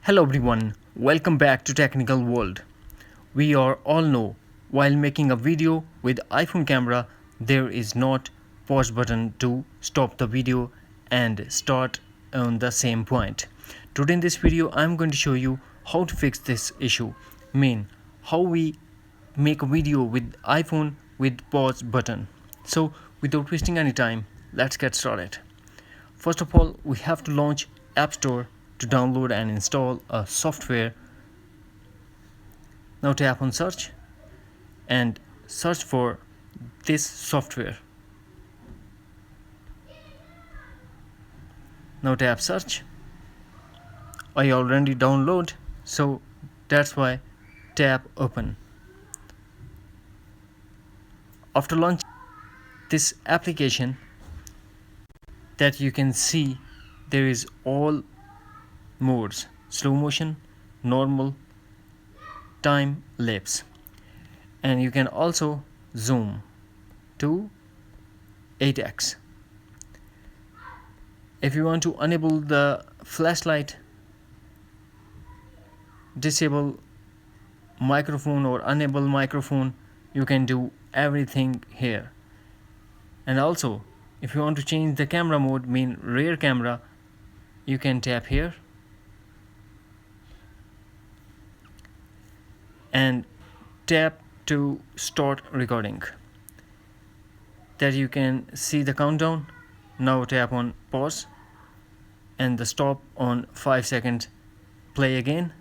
Hello everyone, welcome back to Technical World. We all know while making a video with iPhone camera there is not pause button to stop the video and start on the same point. Today in this video I'm going to show you how to fix this issue. How we make a video with iPhone with pause button. So without wasting any time, let's get started. First of all, we have to launch App Store to download and install a software. Now tap on search and search for this software. Now tap search. I already download, so that's why tap open. After launching this application, that you can see there is all modes: slow motion, normal, time lapse, and you can also zoom to 8x. If you want to enable the flashlight, disable microphone or enable microphone, you can do everything here. And also if you want to change the camera mode, rear camera, you can tap here and tap to start recording. That you can see the countdown. Now tap on pause and the stop on 5 seconds. Play again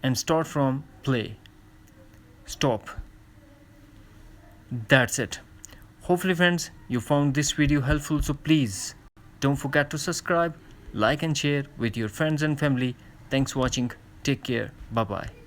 and start from play. Stop. That's it. Hopefully friends, you found this video helpful, so please don't forget to subscribe, like and share with your friends and family. Thanks for watching. Take care. Bye bye.